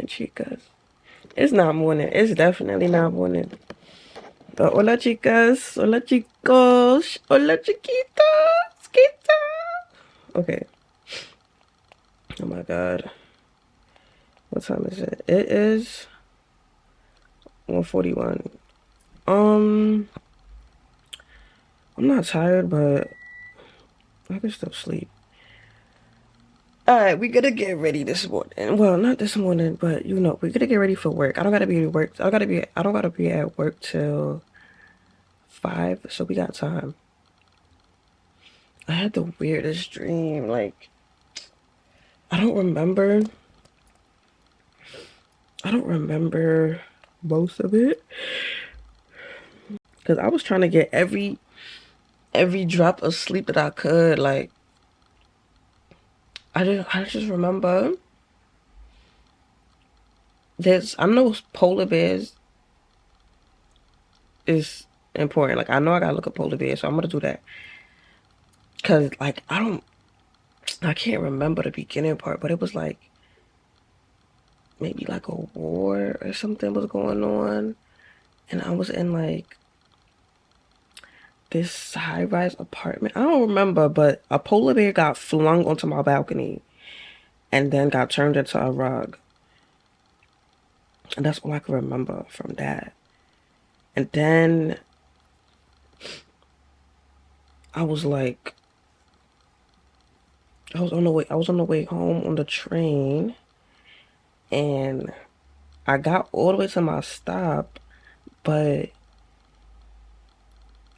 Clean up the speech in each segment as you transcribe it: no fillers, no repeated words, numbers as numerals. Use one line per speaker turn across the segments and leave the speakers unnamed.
chicas. It's not morning. It's definitely not morning. But hola, chicas. Hola, chicos. Hola, chiquitos. Kita. Okay. Oh my god. What time is it? It is 1:41. I'm not tired, but I can still sleep. Alright, we gotta get ready this morning. Well, not this morning, but you know, we gotta get ready for work. I don't gotta be at work. I don't gotta be at work till 5, so we got time. I had the weirdest dream. Like, I don't remember. I don't remember most of it. Cause I was trying to get every drop of sleep that I could. Like, I just remember I know polar bears is important. Like, I know I gotta look at polar bears, so I'm gonna do that. Cause like I can't remember the beginning part, but it was like maybe like a war or something was going on, and I was in like this high-rise apartment. I don't remember, but a polar bear got flung onto my balcony and then got turned into a rug. And that's all I can remember from that. And then I was like, I was on the way home on the train, and I got all the way to my stop, but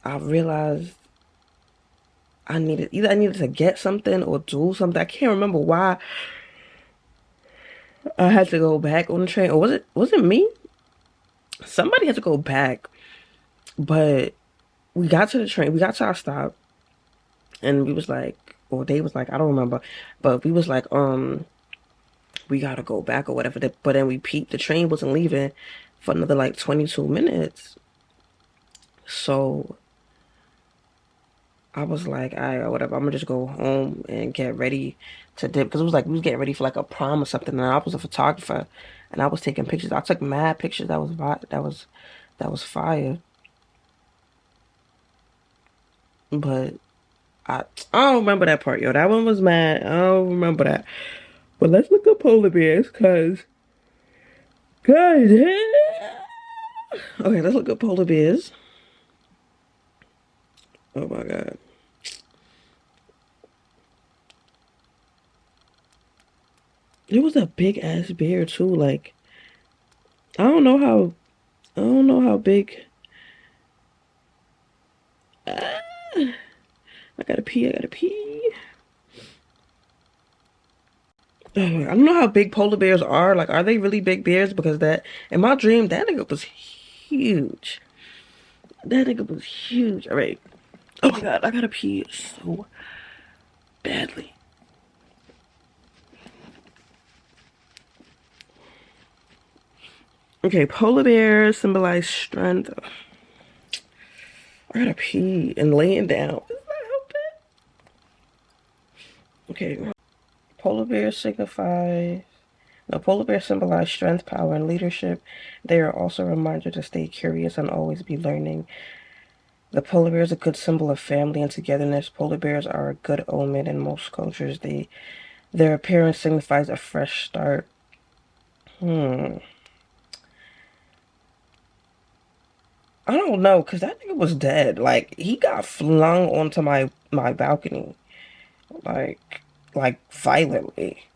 I realized I needed to get something or do something. I can't remember why I had to go back on the train. Or was it me? Somebody had to go back. But we got to the train, we got to our stop, and we was like, or they was like, I don't remember, but we was like, we gotta go back or whatever. But then we peeped, the train wasn't leaving for another like 22 minutes. So I was like, all right, whatever, I'm gonna just go home and get ready to dip. Because it was like, we was getting ready for like a prom or something, and I was a photographer, and I was taking pictures. I took mad pictures that was fire. But I don't remember that part, yo. That one was mad. I don't remember that. But let's look up polar bears, cause God damn. Okay, let's look up polar bears. Oh my god. It was a big ass bear too. Like, I don't know how big. Ah, I gotta pee. I gotta pee. I don't know how big polar bears are. Like, are they really big bears? Because that in my dream, that nigga was huge. That nigga was huge. All right. Oh my god, I gotta pee so badly. Okay, polar bears symbolize strength. I gotta pee and laying down. Is that helping? Okay. Polar bears signify. No, polar bears symbolize strength, power, and leadership. They are also a reminder to stay curious and always be learning. The polar bear is a good symbol of family and togetherness. Polar bears are a good omen in most cultures. Their appearance signifies a fresh start. I don't know, cause that nigga was dead. Like, he got flung onto my balcony, like violently.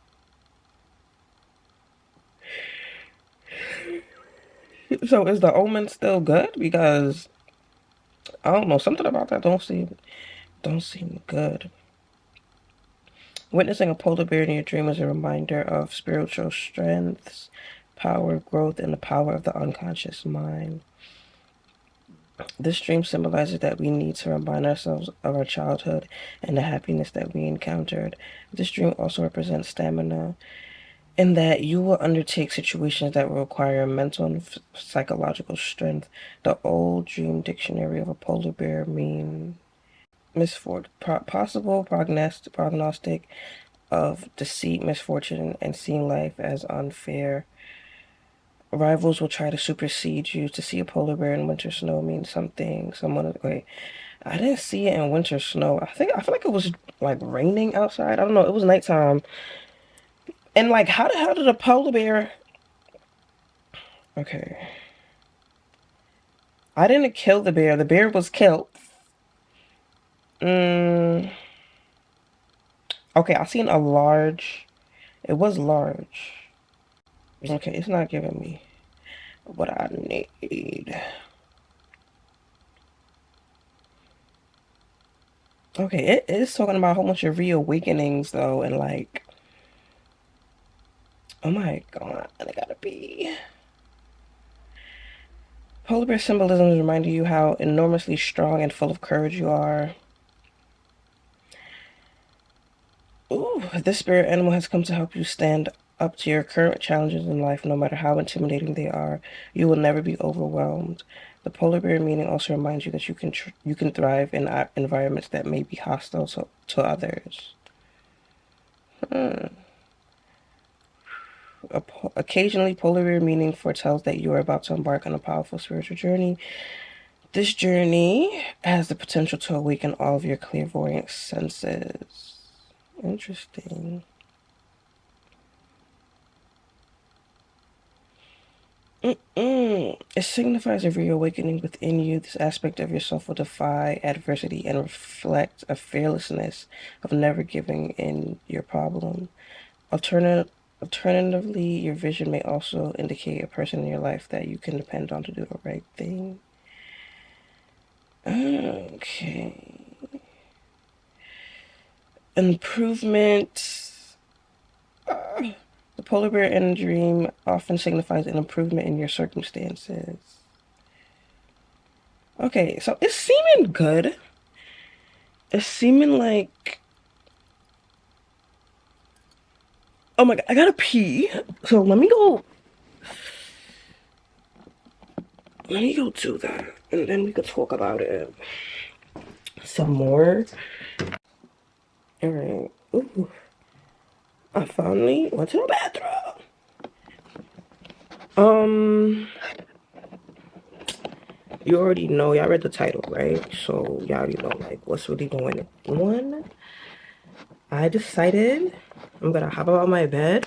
So is the omen still good? Because I don't know, something about that don't seem good. Witnessing a polar bear in your dream is a reminder of spiritual strengths, power, growth, and the power of the unconscious mind. This dream symbolizes that we need to remind ourselves of our childhood and the happiness that we encountered. This dream also represents stamina, in that you will undertake situations that will require mental and psychological strength. The old dream dictionary of a polar bear mean misfortune, possible prognostic of deceit, misfortune, and seeing life as unfair. Rivals will try to supersede you. To see a polar bear in winter snow means something. Wait, I didn't see it in winter snow. I feel like it was like raining outside. I don't know. It was nighttime. And like, how the hell did a polar bear? Okay, I didn't kill the bear. The bear was killed. Mm, okay, I seen a large. It was large. Okay, it's not giving me what I need. Okay, it is talking about a whole bunch of reawakenings though, and like, oh my god, I gotta be. Polar bear symbolism is reminding you how enormously strong and full of courage you are. Ooh, this spirit animal has come to help you stand up to your current challenges in life, no matter how intimidating they are. You will never be overwhelmed. The polar bear meaning also reminds you that you can thrive in environments that may be hostile to others. Hmm. Occasionally, polar bear meaning foretells that you are about to embark on a powerful spiritual journey. This journey has the potential to awaken all of your clairvoyant senses. Interesting. It signifies a reawakening within you. This aspect of yourself will defy adversity and reflect a fearlessness of never giving in your problem. Alternatively, your vision may also indicate a person in your life that you can depend on to do the right thing. Okay. Improvement. The polar bear in a dream often signifies an improvement in your circumstances. Okay, so it's seeming good. It's seeming like, oh my god, I gotta pee. So let me go do that, and then we could talk about it some more. All right. Ooh, I finally went to the bathroom. Um, you already know. Y'all read the title, right? So y'all already know like what's really going on. I decided I'm gonna hop out of my bed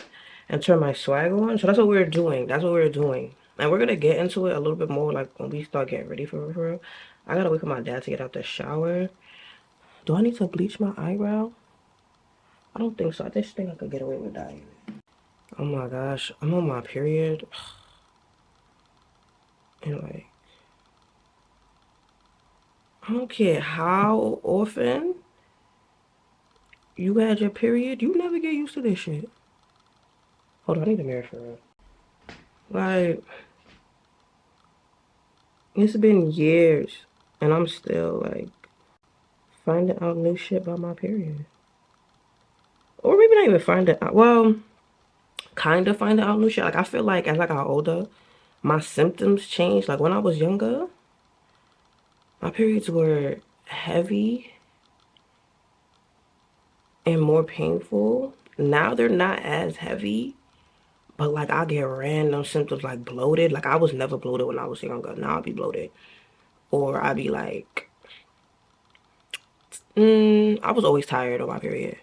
and turn my swag on. So that's what we're doing. That's what we're doing. And we're gonna get into it a little bit more like when we start getting ready for real. I gotta wait for my dad to get out the shower. Do I need to bleach my eyebrow? I don't think so. I just think I could get away with that. Oh my gosh, I'm on my period. Anyway, I don't care how often you had your period, you never get used to this shit. Hold on, I need a mirror for real. Like, it's been years and I'm still like finding out new shit about my period. Or maybe not even find it out. Well, kind of find out new shit. Like, I feel like as I got older, my symptoms changed. Like, when I was younger, my periods were heavy and more painful. Now they're not as heavy, but like I get random symptoms like bloated. Like I was never bloated when I was younger. Now I'll be bloated. Or I'll be like, I was always tired on my period.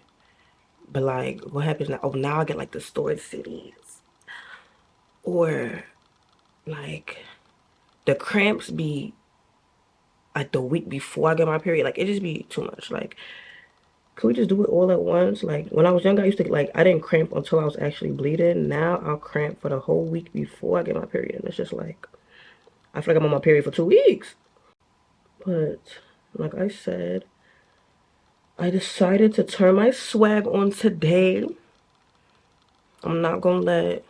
But like, what happens now? Oh, now I get like the stored cities. Or like the cramps be like the week before I get my period. Like it just be too much. Like, could we just do it all at once? Like when I was younger, I used to like I didn't cramp until I was actually bleeding. Now I'll cramp for the whole week before I get my period. And it's just like I feel like I'm on my period for 2 weeks. But like I said, I decided to turn my swag on today. I'm not gonna let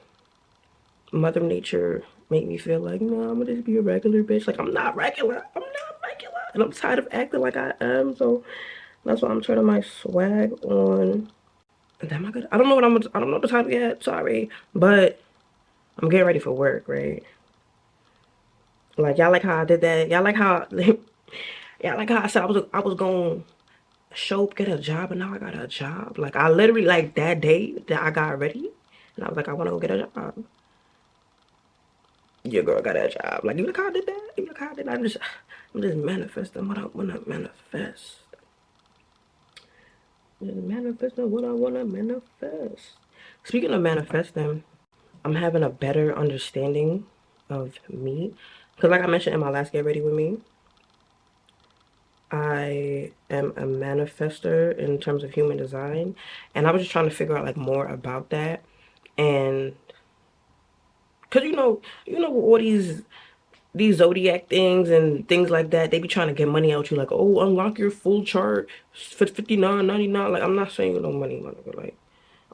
Mother Nature make me feel like, no, I'm gonna just be a regular bitch. Like I'm not regular. I'm not regular. And I'm tired of acting like I am. So that's why I'm turning my swag on. And am I good? I don't know I don't know the title yet, sorry. But I'm getting ready for work, right? Like y'all like how I did that. Y'all like how y'all like how I said I was going show up, get a job, and now I got a job. Like I literally like that day that I got ready and I was like, I wanna go get a job. your girl got a job. Like, you look how I did that? You look how I did that? I'm just manifesting what I wanna manifest. Just manifesting what I wanna manifest. Speaking of manifesting, I'm having a better understanding of me. Because like I mentioned in my last Get Ready With Me, I am a manifester in terms of human design. And I was just trying to figure out like more about that. And because all these zodiac things and things like that, they be trying to get money out you like, oh, unlock your full chart for $59.99. Like, I'm not saying no money, motherfucker. Like,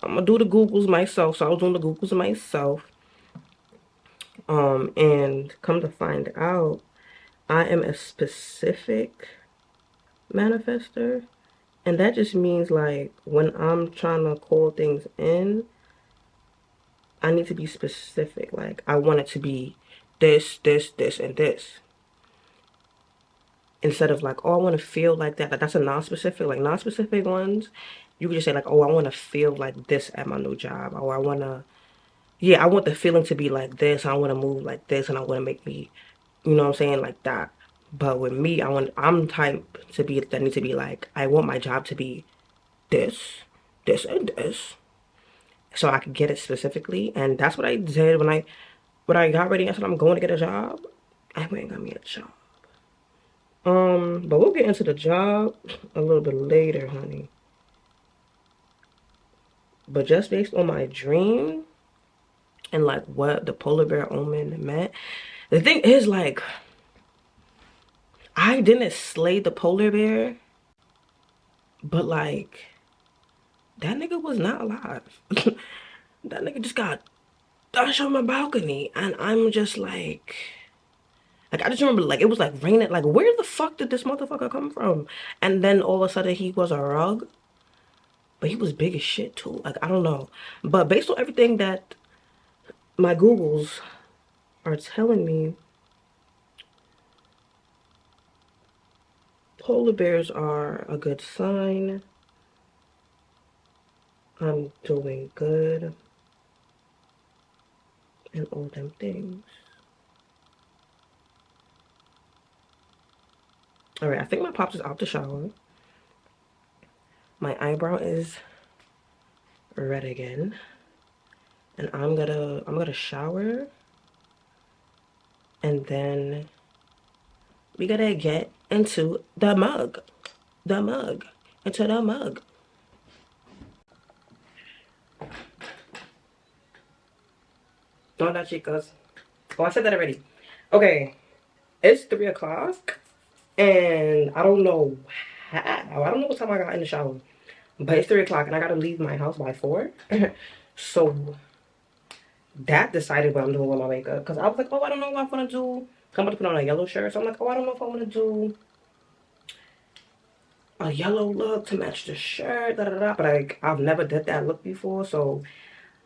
I'm gonna do the Googles myself. So I was doing the Googles myself. And come to find out, I am a specific manifester. And that just means like when I'm trying to call things in, I need to be specific. Like, I want it to be this, this, this, and this. Instead of like, oh, I want to feel like that. Like, that's a non-specific. Like, non-specific ones, you can just say like, oh, I want to feel like this at my new job. Or I want to, yeah, I want the feeling to be like this. I want to move like this. And I want to make me, you know what I'm saying? Like that. But with me, I'm type to be, that need to be like, I want my job to be this, this, and this. So I could get it specifically. And that's what I did when I got ready. I said, I'm going to get a job. I went and got me a job. But we'll get into the job a little bit later, honey. But just based on my dream and like what the polar bear omen meant, the thing is like, I didn't slay the polar bear, but like, that nigga was not alive. That nigga just got dashed on my balcony, and I'm just like I just remember like it was like raining. Like, where the fuck did this motherfucker come from? And then all of a sudden he was a rug. But he was big as shit too. Like, I don't know. But based on everything that my Googles are telling me, polar bears are a good sign. I'm doing good. And all them things. Alright, I think my pops is out the shower. My eyebrow is red again. And I'm gonna shower. And then we gotta get into the mug. The mug. Into the mug. Hola, chicos. Oh, I said that already. Okay. It's 3 o'clock. And I don't know how. I don't know what time I got in the shower. But it's 3 o'clock and I gotta leave my house by 4. So that decided what I'm doing with my makeup. Because I was like, oh, I don't know what I want to do. I'm about to put on a yellow shirt. So I'm like, oh, I don't know if I want to do a yellow look to match the shirt. Da, da, da. But I've never did that look before. So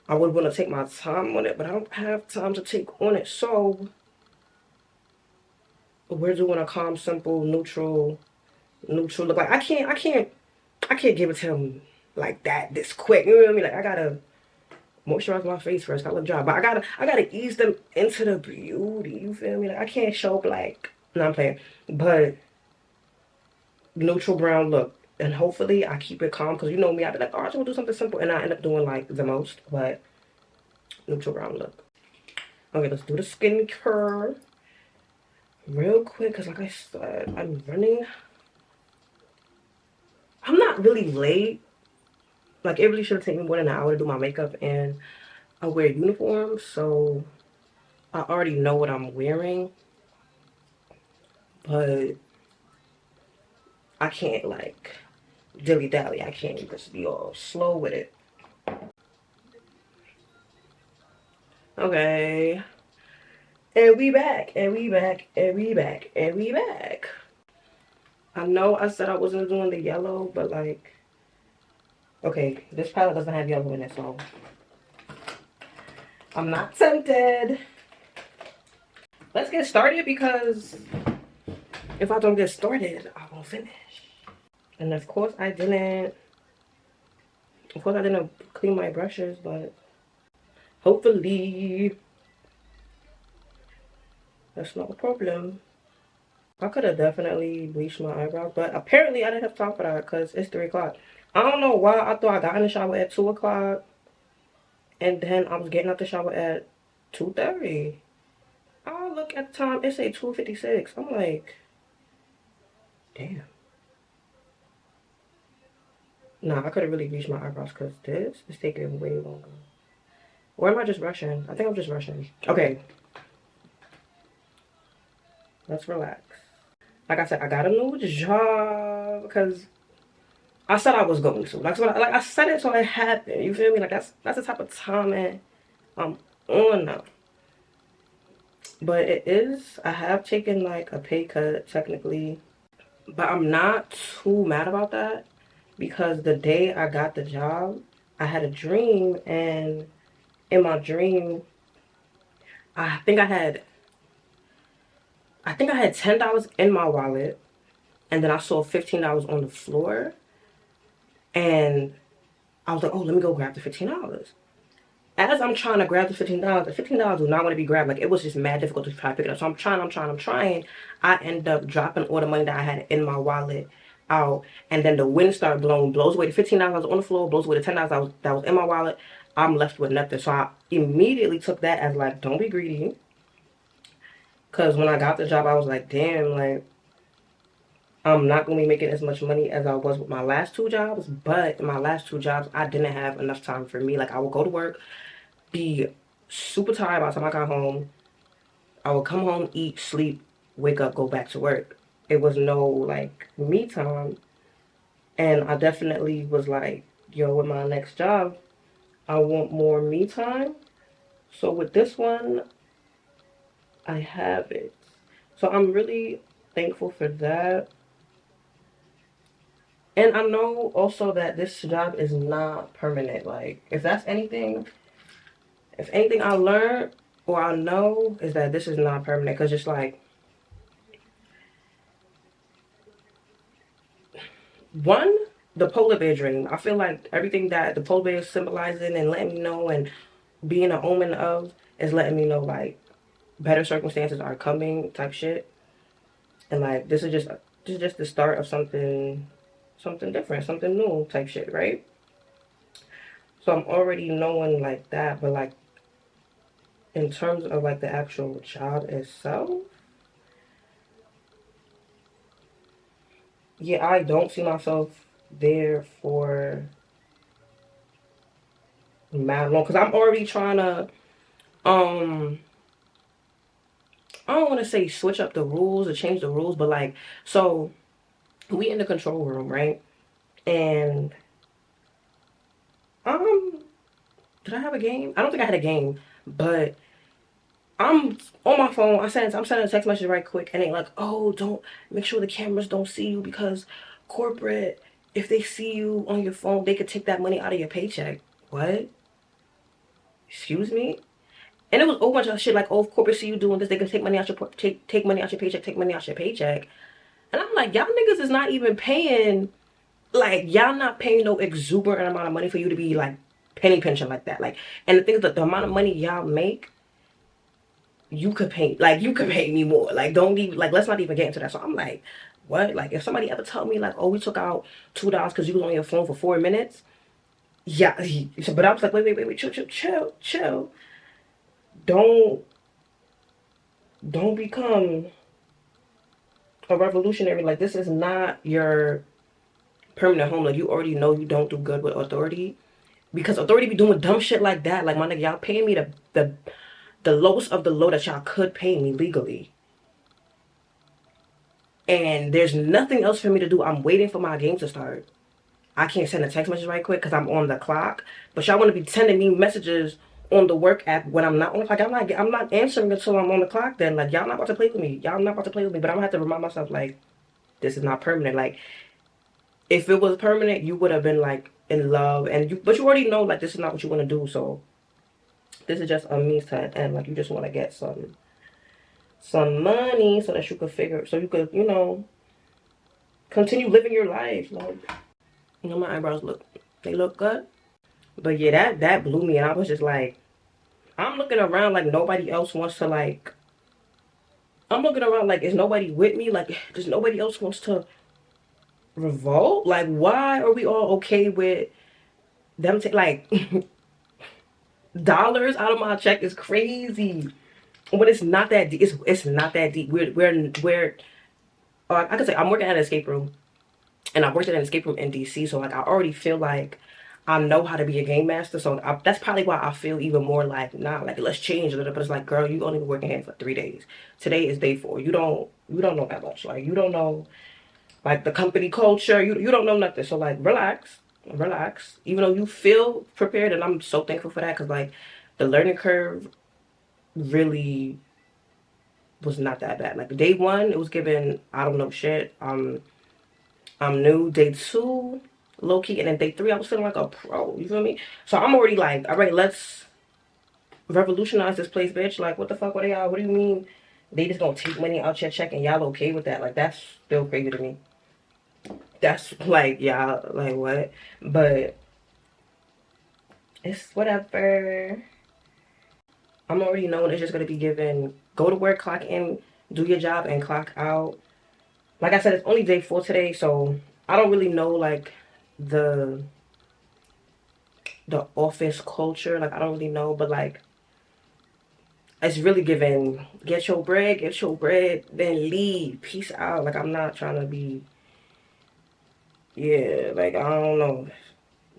I would want to take my time on it. But I don't have time to take on it. So we're doing a calm, simple, neutral look. Like, I can't give it to him like that this quick. You know what I mean? Like, I gotta moisturize my face first. I look dry, but I gotta ease them into the beauty. You feel me? Like, I can't show up like, no, I'm playing, but neutral brown look, and hopefully I keep it calm, because you know me, I be like, oh, I just want to do something simple, and I end up doing like the most. But neutral brown look. Okay, let's do the skincare real quick, because like I said, I'm running. I'm not really late. Like, it really should have taken me more than an hour to do my makeup, and I wear uniforms, so I already know what I'm wearing. But I can't like dilly-dally. I can't just be all slow with it. Okay. And we back, and we back, and we back, and we back. I know I said I wasn't doing the yellow, but like, okay, this palette doesn't have yellow in it, so I'm not tempted. Let's get started, because if I don't get started, I won't finish. And of course I didn't clean my brushes, but hopefully That's not a problem. I could have definitely bleached my eyebrows, but apparently I didn't have time for that because it's 3 o'clock. I don't know why I thought I got in the shower at 2 o'clock and then I was getting out the shower at 2:30. I look at the time, it say 2:56. I'm like, damn. Nah, I could have really bleached my eyebrows because this is taking way longer. Or am I just rushing? I think I'm just rushing. Okay, let's relax. Like I said, I got a new job because I said I was going to. Like I said it so it happened. You feel me? Like that's the type of timing I'm on now. But it is, I have taken like a pay cut technically, but I'm not too mad about that because the day I got the job, I had a dream, and in my dream, I think I had $10 in my wallet, and then I saw $15 on the floor, and I was like, oh, let me go grab the $15. As I'm trying to grab the $15, the $15 do not want to be grabbed. Like, it was just mad difficult to try to pick it up. So I'm trying. I end up dropping all the money that I had in my wallet out, and then the wind started blowing, blows away the $15 on the floor, blows away the $10 that was in my wallet. I'm left with nothing. So I immediately took that as like, don't be greedy. Because when I got the job, I was like, damn, like, I'm not going to be making as much money as I was with my last 2 jobs. But in my last 2 jobs, I didn't have enough time for me. Like, I would go to work, be super tired by the time I got home. I would come home, eat, sleep, wake up, go back to work. It was no, like, me time. And I definitely was like, yo, with my next job, I want more me time. So with this one, I have it. So I'm really thankful for that. And I know also that this job is not permanent. Like, if anything I learned or I know is that this is not permanent. Because just like, one, the polar bear dream. I feel like everything that the polar bear is symbolizing and letting me know and being an omen of is letting me know, like, better circumstances are coming type shit. And like, this is just the start of something different, something new type shit, right? So I'm already knowing like that, but like in terms of like the actual job itself, yeah, I don't see myself there for mad long because I'm already trying to I don't want to say switch up the rules or change the rules, but like, so we in the control room, right? And did I have a game? I don't think I had a game, but I'm on my phone. I'm sending a text message right quick, and they like, oh, don't make sure the cameras don't see you because corporate, if they see you on your phone, they could take that money out of your paycheck. What? Excuse me? And it was a whole bunch of shit like, oh, if corporate see you doing this, they can take money out your take money out your paycheck, take money out your paycheck. And I'm like, y'all niggas is not even paying, like, y'all not paying no exuberant amount of money for you to be like penny pinching like that. Like, and the thing is that the amount of money y'all make, you could pay me more. Like, don't even, like, let's not even get into that. So I'm like, what? Like, if somebody ever tell me like, oh, we took out $2 because you was on your phone for 4 minutes, yeah. But I was like, wait, chill. Don't become a revolutionary. Like, this is not your permanent home. Like, you already know you don't do good with authority because authority be doing dumb shit like that. Like, my nigga, y'all paying me the lowest of the low that y'all could pay me legally. And there's nothing else for me to do. I'm waiting for my game to start. I can't send a text message right quick because I'm on the clock. But y'all want to be sending me messages on the work app when I'm not on the clock. I'm not answering until I'm on the clock then. Like, y'all not about to play with me. Y'all not about to play with me. But I'm going to have to remind myself, like, this is not permanent. Like, if it was permanent, you would have been, like, in love. But you already know, like, this is not what you want to do. So this is just a means to an end. Like, you just want to get some money so that you could you know, continue living your life. Like, you know, my eyebrows they look good. But yeah, that blew me, and I was just like, I'm looking around like nobody else wants to like I'm looking around like, is nobody with me? Like, does nobody else wants to revolt? Like, why are we all okay with them like dollars out of my check is crazy. When it's not that deep, it's not that deep. I could say I'm working at an escape room, and I worked at an escape room in DC. So like I already feel like I know how to be a game master. So that's probably why I feel even more like nah, like let's change a little. But it's like, girl, you only been working here for 3 days. Today is day 4. You don't know that much. Like you don't know like the company culture. You don't know nothing. So like relax. Even though you feel prepared, and I'm so thankful for that because like the learning curve really was not that bad. Like day 1, it was given I don't know shit. I'm new. Day 2, low key, and then day 3, I was feeling like a pro. You feel me? So I'm already like, all right, let's revolutionize this place, bitch. Like, what the fuck? What are y'all? What do you mean? They just gonna take money out your check and y'all okay with that? Like, that's still crazy to me. That's like, y'all, like what? But it's whatever. I'm already knowing it's just gonna be given. Go to work, clock in, do your job, and clock out. Like I said, it's only day 4 today, so I don't really know like the the office culture. Like I don't really know, but like it's really given get your bread, then leave. Peace out. Like I'm not trying to be yeah, like I don't know.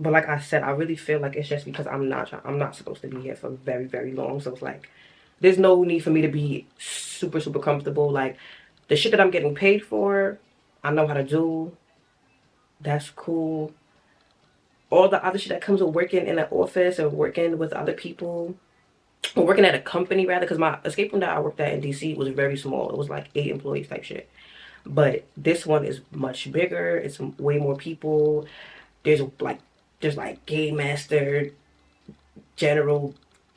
But like I said, I really feel like it's just because I'm not supposed to be here for very, very long. So it's like there's no need for me to be super, super comfortable. Like the shit that I'm getting paid for, I know how to do. That's cool. All the other shit that comes with working in an office or working with other people, or working at a company rather, because my escape room that I worked at in DC was very small. It was like 8 employees type shit. But this one is much bigger. It's way more people. There's like game master, general,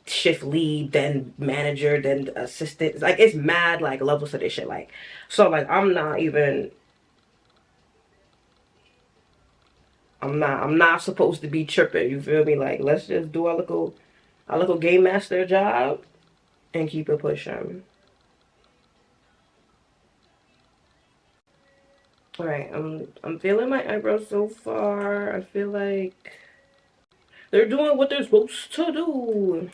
shift lead, then manager, then assistant. It's like it's mad like levels to this shit. Like so like I'm not supposed to be tripping. You feel me? Like let's just do our little game master job and keep it pushing. All right, I'm feeling my eyebrows so far. I feel like they're doing what they're supposed to do.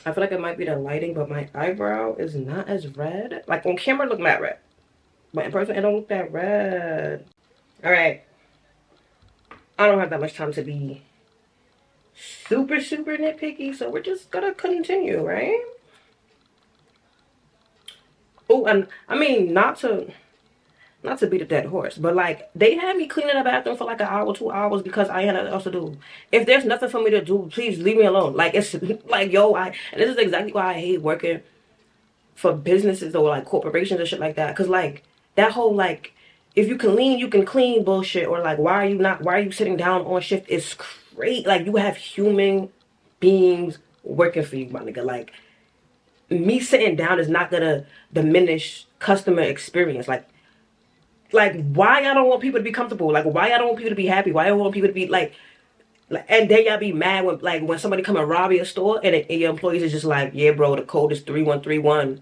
I feel like it might be the lighting, but my eyebrow is not as red. Like on camera, it look mad red, but in person, it don't look that red. All right, I don't have that much time to be super super nitpicky, so we're just gonna continue, right? Oh, and I mean not to beat a dead horse, but like they had me cleaning the bathroom for like an hour, 2 hours because I had nothing else to do. If there's nothing for me to do, please leave me alone. Like it's like yo, and this is exactly why I hate working for businesses or like corporations and shit like that. Cause like that whole like if you can lean, you can clean bullshit, or like why are you sitting down on shift is great. Like you have human beings working for you, my nigga. Like me sitting down is not gonna diminish customer experience. Like why I don't want people to be comfortable? Like why I don't want people to be happy? Why I don't want people to be like and then y'all be mad when somebody come and rob your store and your employees is just like, yeah, bro, the code is 3131.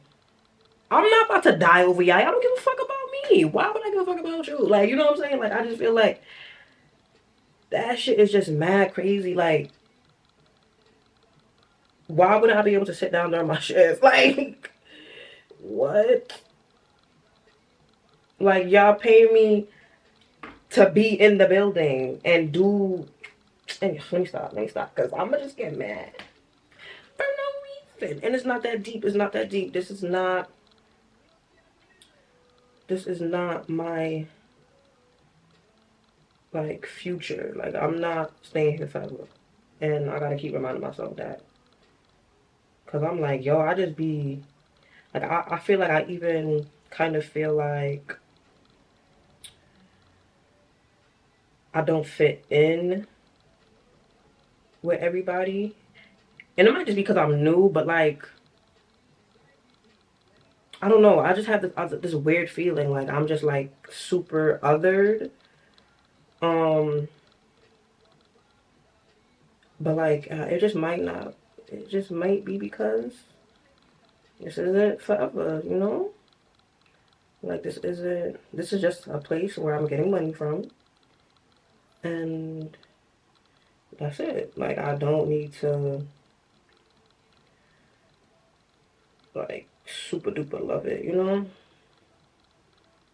I'm not about to die over y'all. Y'all don't give a fuck about me. Why would I give a fuck about you? Like, you know what I'm saying? Like I just feel like that shit is just mad crazy. Like, why would I be able to sit down during my shift? Like, what? Like y'all pay me to be in the building and do. And let me stop, because I'm gonna just get mad for no reason. And it's not that deep. It's not that deep. This is not my like future. Like I'm not staying here forever, and I gotta keep reminding myself that. Cause I'm like, yo, I just be like, I feel like I even kind of feel like I don't fit in with everybody, and it might just be because I'm new, but like I don't know. I just have this weird feeling like I'm just like super othered. Um, but like it just might not. It just might be because This isn't forever, you know? Like, this is just a place where I'm getting money from. And that's it. Like, I don't need to, like, super duper love it, you know?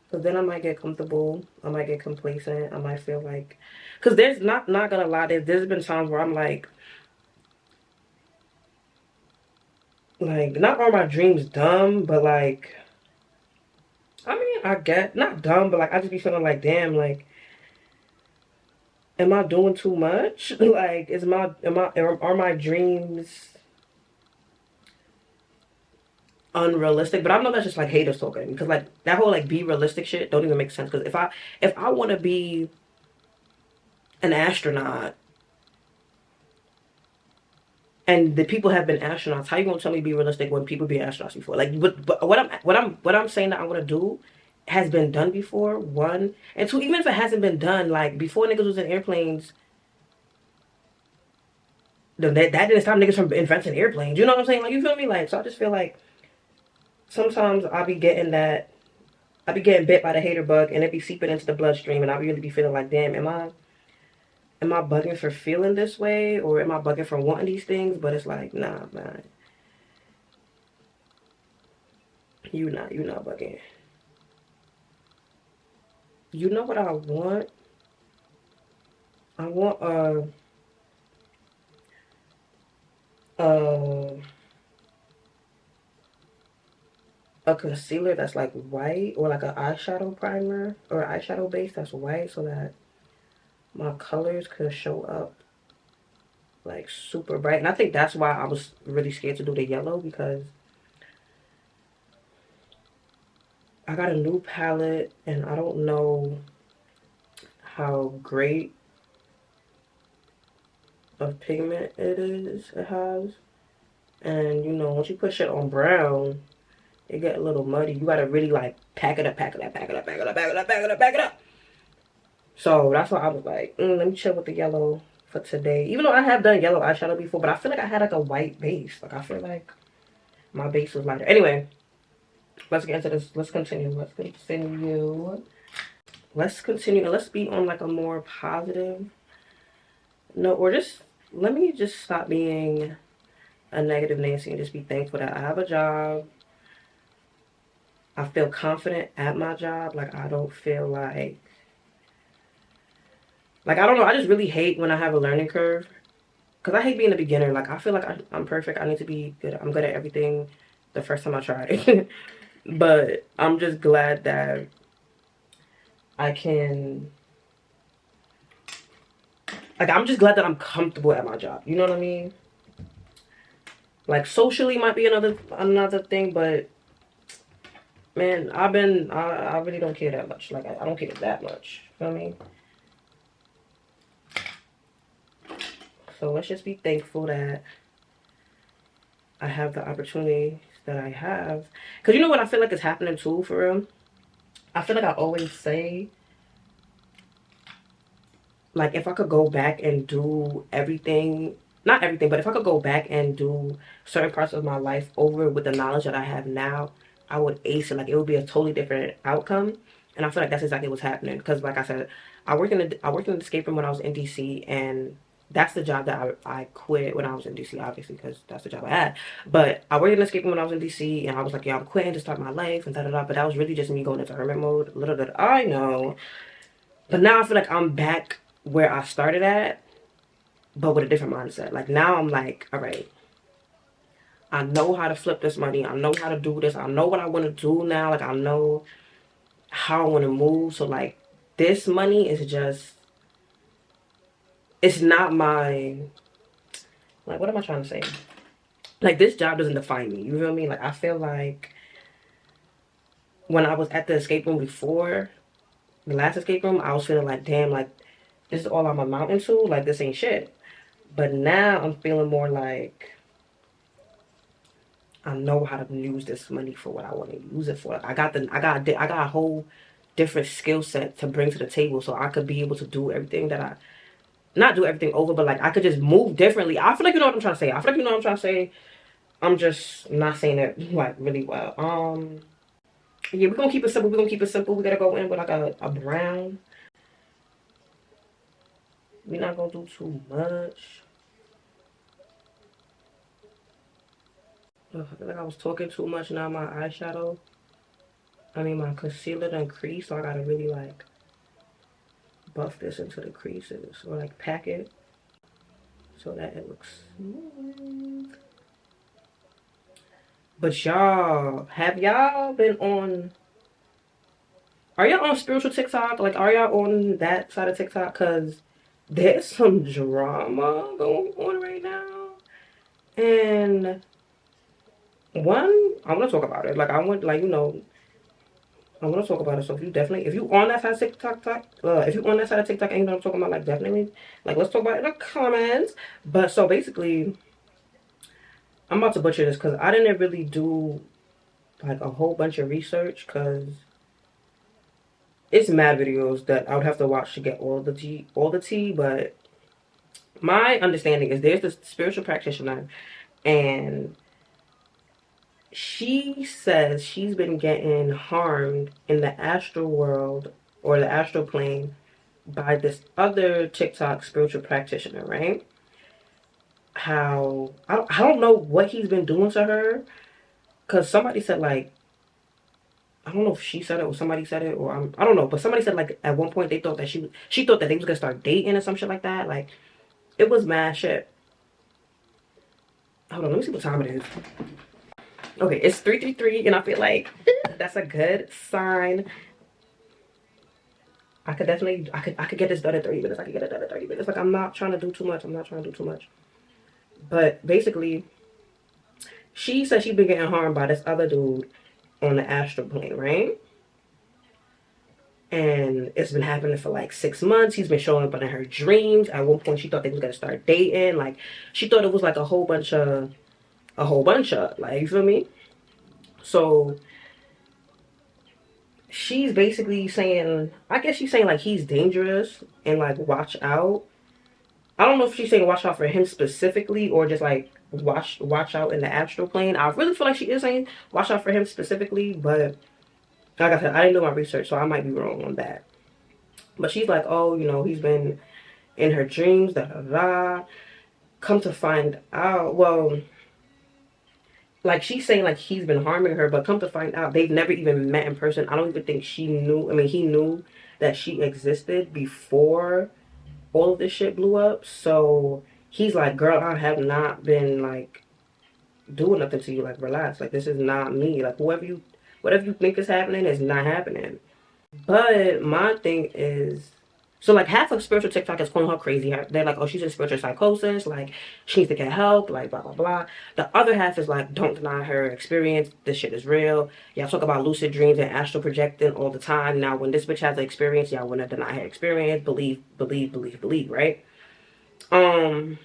Because then I might get comfortable. I might get complacent. I might feel like... Because there's not gonna lie, there's been times where I'm like, not are my dreams dumb, but like, I mean, I get, not dumb, but like, I just be feeling like, damn, like, am I doing too much? Like, are my dreams unrealistic? But I know that's just like haters talking, because like that whole like be realistic shit don't even make sense. Because if I want to be an astronaut and the people have been astronauts, how you gonna tell me be realistic when people be astronauts before? Like, but what I'm saying that I want to do has been done before. One and two, even if it hasn't been done, like before niggas was in airplanes, that didn't stop niggas from inventing airplanes. You know what I'm saying? Like, you feel me? Like, so I just feel like sometimes I be getting bit by the hater bug, and it be seeping into the bloodstream, and I really be feeling like, damn, am I bugging for feeling this way, or am I bugging for wanting these things? But it's like, nah, man, you not bugging. You know what I want? I want a a concealer that's like white, or like an eyeshadow primer or eyeshadow base that's white, so that my colors could show up like super bright. And I think that's why I was really scared to do the yellow, because I got a new palette and I don't know how great of pigment it has. And you know, once you put shit on brown, it get a little muddy. You gotta really like pack it up, pack it up, pack it up, pack it up, pack it up, pack it up, pack it up. So that's why I was like, let me chill with the yellow for today. Even though I have done yellow eyeshadow before, but I feel like I had like a white base. Like, I feel like my base was lighter. Anyway, let's get into this. Let's continue. Let's continue. And let's be on like a more positive note. Or just, let me just stop being a negative Nancy and just be thankful that I have a job. I feel confident at my job. Like, I don't feel like, I don't know. I just really hate when I have a learning curve. Because I hate being a beginner. Like, I feel like I'm perfect. I need to be good. I'm good at everything the first time I try it. But I'm just glad that I can... Like, I'm just glad that I'm comfortable at my job. You know what I mean? Like, socially might be another thing, but... Man, I really don't care that much. Like, I don't care that much. You know what I mean? So let's just be thankful that I have the opportunities that I have. Because you know what I feel like is happening too, for real? I feel like I always say, like, if I could go back and do everything, not everything, but if I could go back and do certain parts of my life over with the knowledge that I have now, I would ace it. Like, it would be a totally different outcome. And I feel like that's exactly what's happening. Because like I said, I worked in the escape room when I was in DC, and that's the job that I quit when I was in DC, obviously, because that's the job I had. But I worked in the escape room when I was in DC, and I was like, yeah, I'm quitting to start my life and da-da-da. But that was really just me going into hermit mode. Little did I know. But now I feel like I'm back where I started at, but with a different mindset. Like, now I'm like, all right, I know how to flip this money. I know how to do this. I know what I want to do now. Like, I know how I want to move. So, like, this money is just, it's not my, like, what am I trying to say? Like, this job doesn't define me. You feel me? Like, I feel like when I was at the escape room before, the last escape room, I was feeling like, damn, like, this is all I'm amounting to. Like, this ain't shit. But now I'm feeling more like I know how to use this money for what I want to use it for. Like, I got a whole different skill set to bring to the table, so I could be able to do everything that not do everything over, but like I could just move differently. I feel like you know what I'm trying to say. I feel like you know what I'm trying to say. I'm just not saying it like really well. Yeah, we're gonna keep it simple. We're gonna keep it simple. We gotta go in with like a brown. We're not gonna do too much. Ugh, I feel like I was talking too much. Now my eyeshadow, my concealer done crease, so I gotta really like buff this into the creases or like pack it so that it looks smooth. But y'all, have y'all been on? Are y'all on spiritual TikTok? Like, are y'all on that side of TikTok? Cause there's some drama going on right now, and one, I want to talk about it. Like, I want, like, I want to talk about it. So if you on that side of TikTok, if you on that side of TikTok and you know what I'm talking about, like definitely, like let's talk about it in the comments. But so basically, I'm about to butcher this because I didn't really do like a whole bunch of research because it's mad videos that I would have to watch to get all the tea. But my understanding is there's this spiritual practitioner and she says she's been getting harmed in the astral world or the astral plane by this other TikTok spiritual practitioner, right? How I don't know what he's been doing to her because somebody said like I don't know if she said it or somebody said it or I don't know, but somebody said like at one point they thought that she thought that they was gonna start dating or some shit like that. Like it was mad shit. Hold on, let me see what time it is. Okay, it's 3:33, and I feel like that's a good sign. I could definitely I could get this done in 30 minutes. I could get it done in 30 minutes. Like I'm not trying to do too much. I'm not trying to do too much. But basically, she said she's been getting harmed by this other dude on the astral plane, right? And it's been happening for like 6 months. He's been showing up in her dreams. At one point, she thought they was gonna start dating. Like she thought it was like a whole bunch of like you feel me. So she's basically saying, I guess she's saying like he's dangerous and like watch out. I don't know if she's saying watch out for him specifically or just like watch out in the astral plane. I really feel like she is saying watch out for him specifically, but like I said, I didn't do my research, so I might be wrong on that. But she's like, oh, he's been in her dreams, da da da. Come to find out, well, like she's saying like he's been harming her, but come to find out they've never even met in person. I don't even think she knew. I mean, he knew that she existed before all of this shit blew up. So he's like, girl, I have not been like doing nothing to you. Like, relax. Like, this is not me. Like, whatever you think is happening is not happening. But my thing is, so like half of spiritual TikTok is calling her crazy. They're like, oh, she's in spiritual psychosis. Like, she needs to get help. Like, blah blah blah. The other half is like, don't deny her experience. This shit is real. Y'all talk about lucid dreams and astral projecting all the time. Now, when this bitch has an experience, y'all wanna deny her experience. Believe, believe, believe, believe. Right? And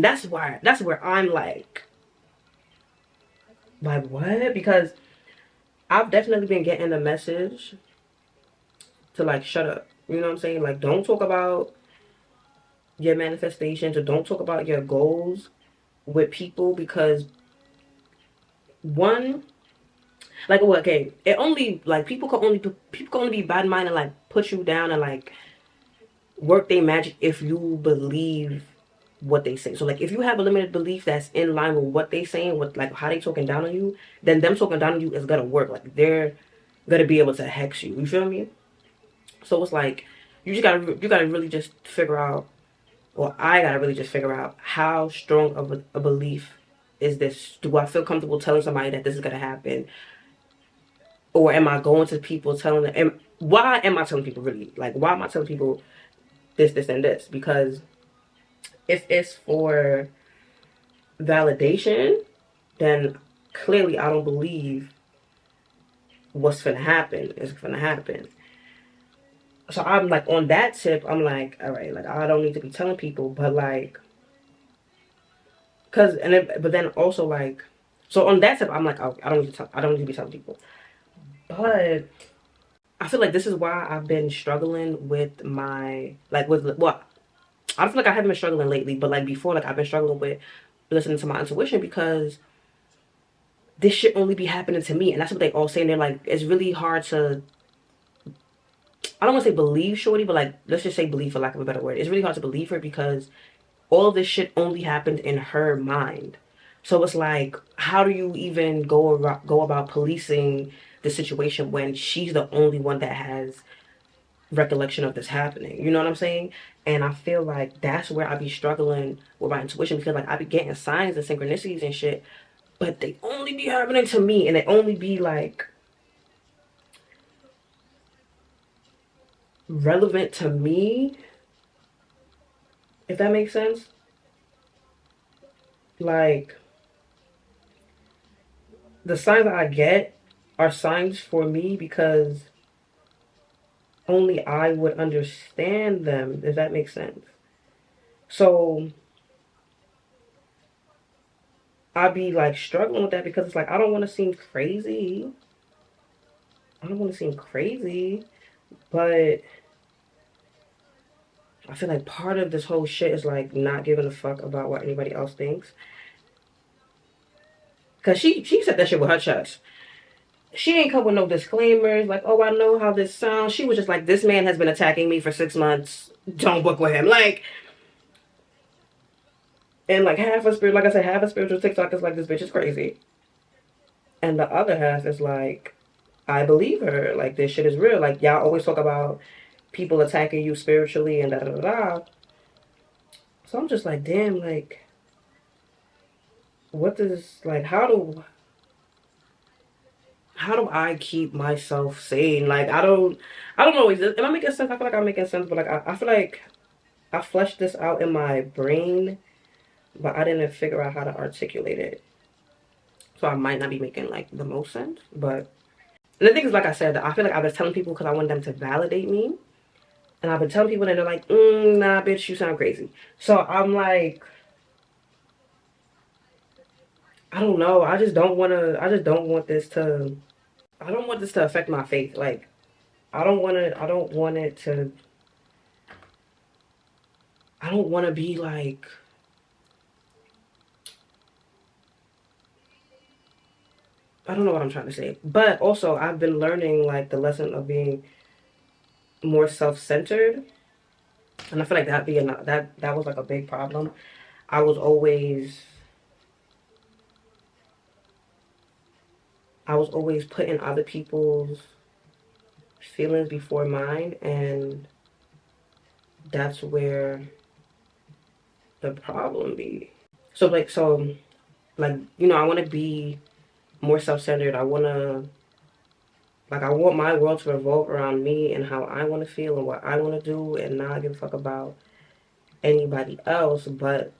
that's where I'm like what? Because I've definitely been getting the message to like shut up. You know what I'm saying? Like don't talk about your manifestations or don't talk about your goals with people because one like well, okay, it only like people can only be bad minded and like put you down and like work their magic if you believe what they say. So like if you have a limited belief that's in line with what they saying, with like how they talking down on you, then them talking down on you is gonna work. Like they're gonna be able to hex you. You feel me? So it's like you gotta really just figure out, or I gotta really just figure out how strong of a belief is this. Do I feel comfortable telling somebody that this is gonna happen, or am I going to people telling them? And why am I telling people really? Like why am I telling people this, and this? Because if it's for validation, then clearly I don't believe what's gonna happen is gonna happen. So I'm like on that tip, I'm like, all right, like I don't need to be telling people, but like, but then also like, so on that tip, I'm like, oh, I don't need to be telling people, but I feel like this is why I've been struggling with my like with well, I feel like I haven't been struggling lately, but like before, like I've been struggling with listening to my intuition, because this shit only be happening to me. And that's what they all say. And they're like, it's really hard to, I don't want to say believe Shorty, but like, let's just say believe for lack of a better word. It's really hard to believe her because all of this shit only happened in her mind. So it's like, how do you even go about policing the situation when she's the only one that has recollection of this happening? You know what I'm saying? And I feel like that's where I be struggling with my intuition, because like I be getting signs and synchronicities and shit, but they only be happening to me, and they only be like relevant to me, if that makes sense. Like, the signs that I get are signs for me because only I would understand them, if that makes sense. So I be like struggling with that because it's like, I don't want to seem crazy. I don't want to seem crazy, but I feel like part of this whole shit is like not giving a fuck about what anybody else thinks. Cause she said that shit with her chest. She ain't come with no disclaimers like, oh, I know how this sounds. She was just like, this man has been attacking me for 6 months. Don't book with him. Like, and like half a spirit, like I said, half a spiritual TikTok is like, this bitch is crazy, and the other half is like, I believe her. Like, this shit is real. Like, y'all always talk about people attacking you spiritually and da da da da. So I'm just like, damn, like, what does, like, how do I keep myself sane? Like, I don't know. Am I making sense? I feel like I'm making sense, but like, I feel like I fleshed this out in my brain, but I didn't figure out how to articulate it. So I might not be making like the most sense, but and the thing is, like I said, I feel like I was telling people because I want them to validate me. And I've been telling people and they're like, nah, bitch, you sound crazy. So I'm like, I don't know. I don't want this to affect my faith. Like, I don't want it to, I don't want to be like, I don't know what I'm trying to say. But also, I've been learning like the lesson of being more self-centered. And I feel like that was like a big problem. I was always I was always putting other people's feelings before mine, and that's where the problem be. So like I want to be more self-centered. I want my world to revolve around me and how I want to feel and what I want to do, and not give a fuck about anybody else. But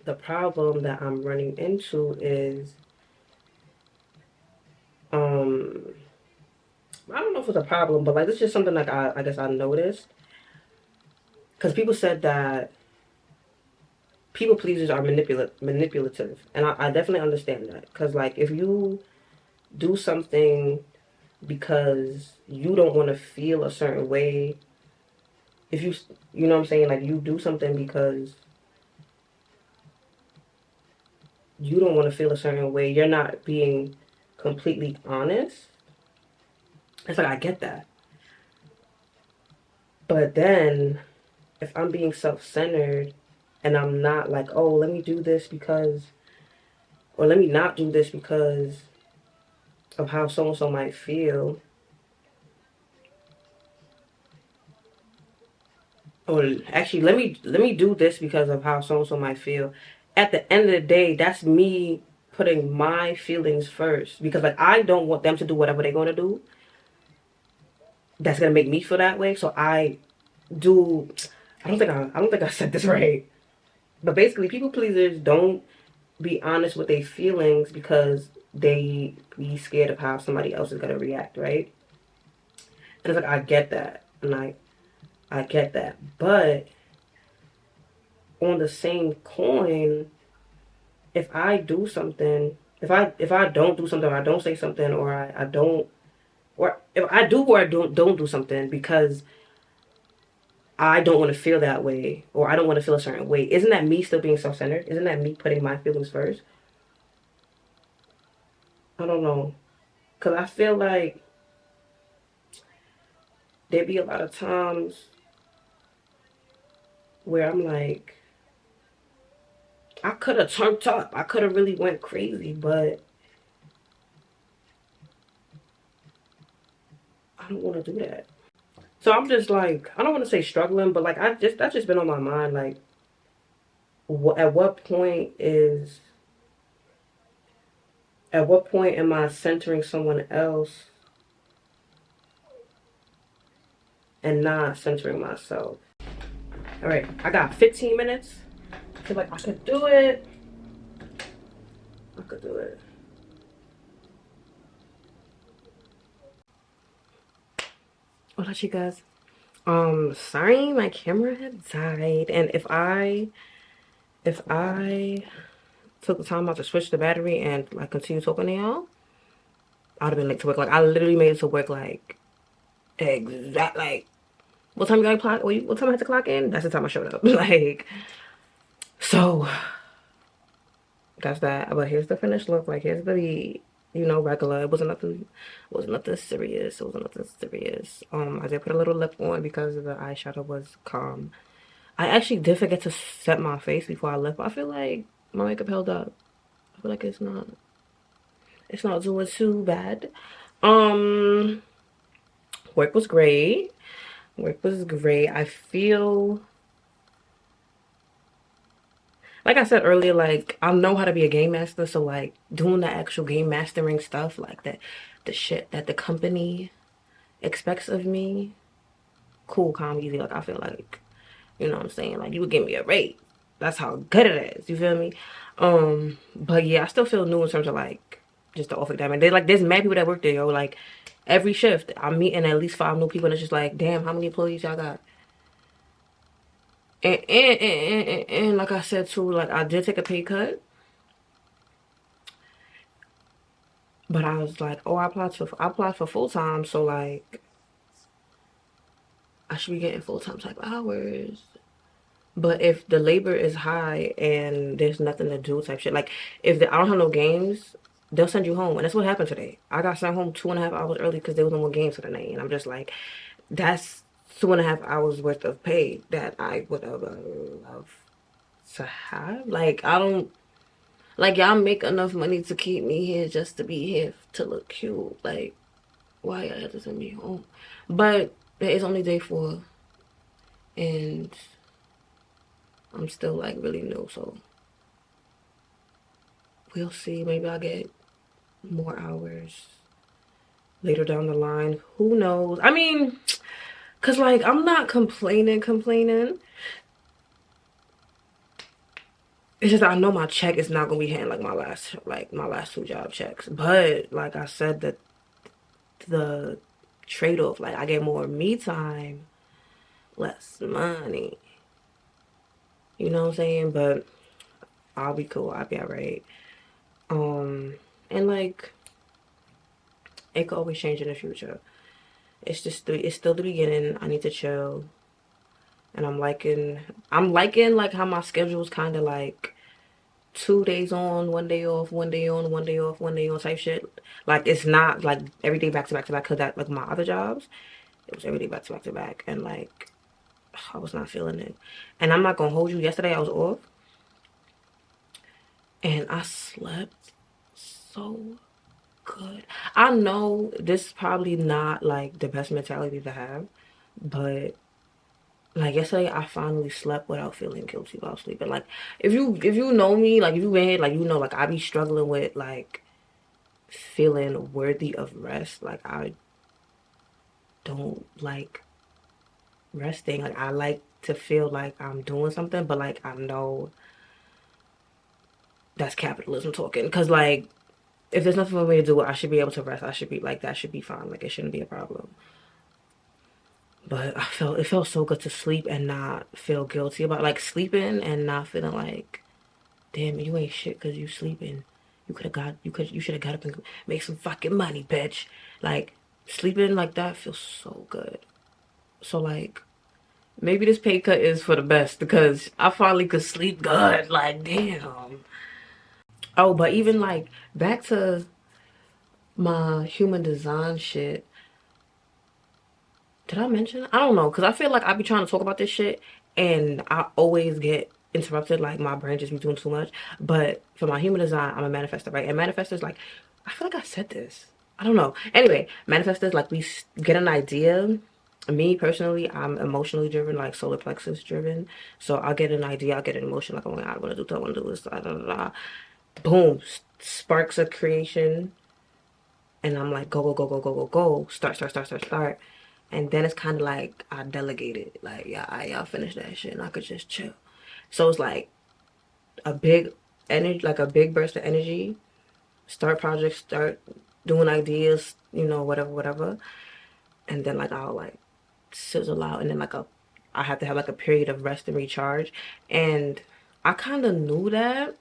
the problem that I'm running into is, um, I don't know if it's a problem, but like, this is just something like I guess I noticed, because people said that people pleasers are manipulative, and I definitely understand that, because like, if you do something because you don't want to feel a certain way, if you know what I'm saying, like, you do something because you don't want to feel a certain way, you're not being completely honest. It's like, I get that, but then if I'm being self-centered and I'm not like, oh, let me do this because, or let me not do this because of how so and so might feel, or actually let me do this because of how so and so might feel. At the end of the day, that's me putting my feelings first, because like, I don't want them to do whatever they're going to do that's going to make me feel that way. So do I don't think I said this right. But basically, people pleasers don't be honest with their feelings because they be scared of how somebody else is going to react, right? And it's like, I get that. And I get that. But on the same coin, if I do something, if I don't do something, or I don't say something, or I don't, or if I do or I don't do something because
I don't want to feel that way, or I don't want to feel a certain way. Isn't that me still being self-centered? Isn't that me putting my feelings first? I don't know. Because I feel like there be a lot of times where I'm like, I could have turned up. I could have really went crazy, but I don't want to do that. So I'm just like, I don't want to say struggling, but like that's just been on my mind. Like, at what point is, at what point am I centering someone else and not centering myself? All right, I got 15 minutes. I feel like I could do it. I could do it. Hola, chicas. Sorry, my camera had died, and if I took the time out to switch the battery and like continue talking to y'all, I'd have been late to work. Like I literally made it to work like exact like what time you got to clock? What time I had to clock in? That's the time I showed up. Like so, that's that. But here's the finished look. Like here's the regular. It wasn't nothing. It wasn't nothing serious. It wasn't nothing serious. I did put a little lip on because the eyeshadow was calm. I actually did forget to set my face before I left. But I feel like my makeup held up. I feel like it's not doing too bad. Um, work was great. Work was great. I feel like I said earlier, like I know how to be a game master, so like doing the actual game mastering stuff, like that, the shit that the company expects of me, cool, calm, easy. Like I feel like, you know what I'm saying? Like you would give me a rate. That's how good it is. You feel me? But yeah, I still feel new in terms of like just the office dynamic. There's mad people that work there, yo. Like every shift, I'm meeting at least 5 new people, and it's just like, damn, how many employees y'all got? And like I said too, like I did take a pay cut, but I was like, oh, I applied for full time, so like I should be getting full time type hours. But if the labor is high and there's nothing to do type shit, like if I don't have no games, they'll send you home, and that's what happened today. I got sent home 2.5 hours early because there was no more games for the night, and I'm just like, that's 2.5 hours worth of pay that I would have loved to have. Like I don't. Like, y'all make enough money to keep me here just to be here to look cute. Like, why y'all have to send me home? But it is only day 4, and I'm still, like, really new, so we'll see. Maybe I'll get more hours later down the line. Who knows? I mean, because, like, I'm not complaining. It's just that I know my check is not gonna be hitting like my last 2 job checks. But like I said, the trade-off, like I get more me time, less money. You know what I'm saying? But I'll be cool. I'll be alright. Um, and like it could always change in the future. It's still the beginning. I need to chill, and I'm liking like how my schedule is kind of like 2 days on, 1 day off, 1 day on, 1 day off, 1 day on type shit. Like it's not like every day back to back to back. Cause that like my other jobs, it was every day back to back to back, and like I was not feeling it. And I'm not gonna hold you. Yesterday I was off, and I slept so good. I know this is probably not like the best mentality to have, but like yesterday I finally slept without feeling guilty about sleeping. Like if you know me, like if you been here, like you know, like I be struggling with like feeling worthy of rest. Like I don't like resting. Like I like to feel like I'm doing something, but like I know that's capitalism talking. Cause like if there's nothing for me to do, I should be able to rest. I should be like that should be fine. Like it shouldn't be a problem. But it felt so good to sleep and not feel guilty about like sleeping and not feeling like, damn, you ain't shit because you sleeping. You should have got up and make some fucking money, bitch. Like sleeping like that feels so good. So like Maybe this pay cut is for the best because I finally could sleep good. Like, damn. Oh, but even like back to my human design shit. Did I mention it? I don't know, because I feel like I be trying to talk about this shit and I always get interrupted. Like, my brain just be doing too much. But for my human design, I'm a manifester, right? And manifestors, like, I feel like I said this. I don't know. Anyway, manifestors, like, we get an idea. Me personally, I'm emotionally driven, like solar plexus driven. So I'll get an idea, I'll get an emotion, like, oh my God, I want to do that, I want to do this, da, da, da, da. Boom, sparks of creation. And I'm like, go, go, go, go, go, go, go. Start, start, start, start, start. And then it's kind of like I delegated. Like, yeah, y'all finish that shit and I could just chill. So it's like a big energy, like a big burst of energy. Start projects, start doing ideas, you know, whatever, whatever. And then like I'll like sizzle out and then I have to have like a period of rest and recharge. And I kind of knew that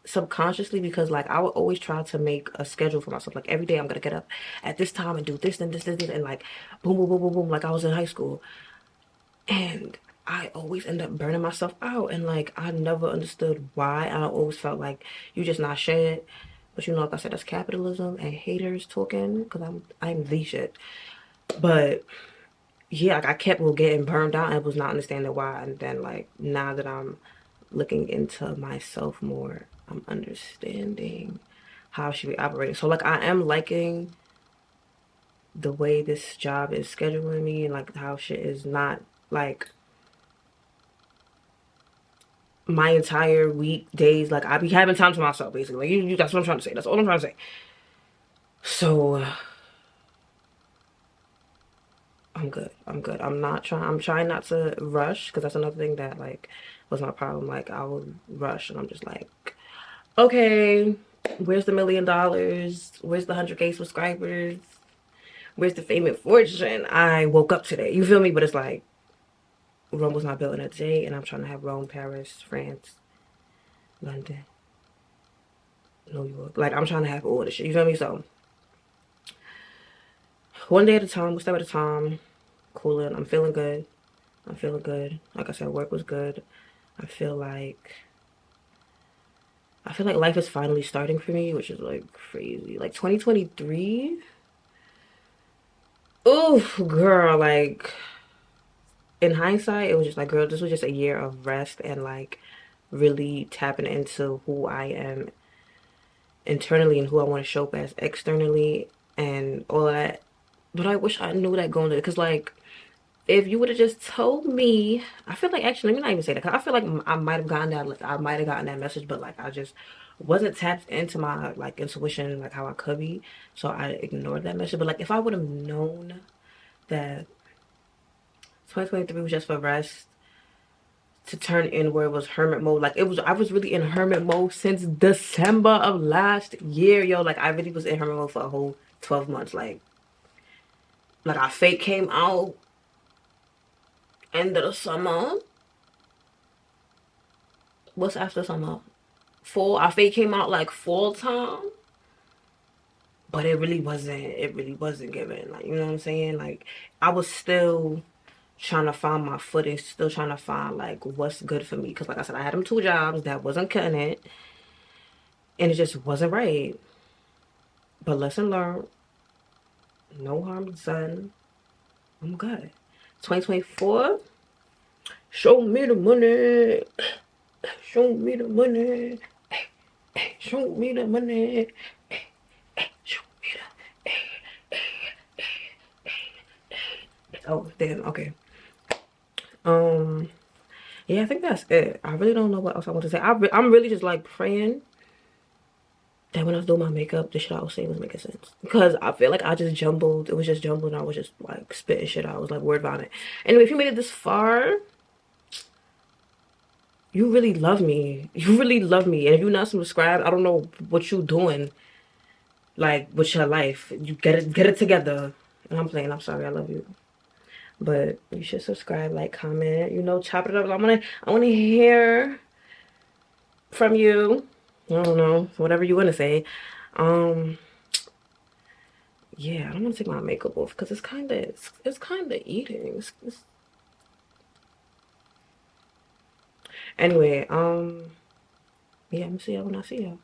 subconsciously because like I would always try to make a schedule for myself. Like every day I'm gonna get up at this time and do this and this and like boom boom boom boom boom like I was in high school. And I always end up burning myself out and like I never understood why. I always felt like you just not shit. But you know, like I said, that's capitalism and haters talking because I'm the shit. But yeah, like I kept getting burned out and was not understanding why. And then like now that I'm looking into myself more, I'm understanding how I should be operating. So like I am liking the way this job is scheduling me and like how shit is not like my entire week days. Like I be having time to myself basically. Like that's what I'm trying to say. That's all I'm trying to say. So I'm good. I'm good. I'm not trying. I'm trying not to rush because that's another thing that like was my problem. Like I would rush and I'm just like, okay, where's the $1 million? Where's the 100K subscribers? Where's the fame and fortune? I woke up today. You feel me? But it's like Rome was not built in a day, and I'm trying to have Rome, Paris, France, London, New York. Like I'm trying to have all this shit. You feel me? So one day at a time, one step at a time. Cooling. I'm feeling good. I'm feeling good. Like I said, work was good. I feel like life is finally starting for me, which is like crazy. Like 2023. Oof, girl, like in hindsight, it was just like, girl, this was just a year of rest and like really tapping into who I am internally and who I want to show up as externally and all of that. But I wish I knew that going to, because like if you would have just told me, I feel like actually, let me not even say that. 'Cause I feel like I might have gotten that, like, I might have gotten that message, but like I just wasn't tapped into my like intuition, like how I could be. So I ignored that message. But like if I would have known that 2023 was just for rest, to turn inward was hermit mode. Like it was, I was really in hermit mode since December of last year, yo. Like I really was in hermit mode for a whole 12 months. Like our fate came out end of the summer. What's after summer? Fall. Our fate came out like fall time. But it really wasn't, it really wasn't given. Like, you know what I'm saying? Like I was still trying to find my footing, still trying to find like what's good for me. Cause like I said, I had them two jobs that wasn't cutting it. And it just wasn't right. But lesson learned, no harm done. I'm good. 2024, show me the money. Show me the money. Show me the money. Show me the. Oh, damn. Okay. Um. Yeah, I think that's it. I really don't know what else I want to say. I'm really just like praying that when I was doing my makeup, the shit I was saying was making sense. Because I feel like I just jumbled. It was just jumbled and I was just like spitting shit out. I was like word vomit. Anyway, if you made it this far, you really love me. You really love me. And if you're not subscribed, I don't know what you doing like with your life. You get it together. And I'm playing, I'm sorry, I love you. But you should subscribe, like, comment, you know, chop it up. I wanna hear from you. I don't know, whatever you wanna say. Um yeah, I don't want to take my makeup off because it's kind of eating. Anyway, yeah, I'm gonna see y'all when I see y'all.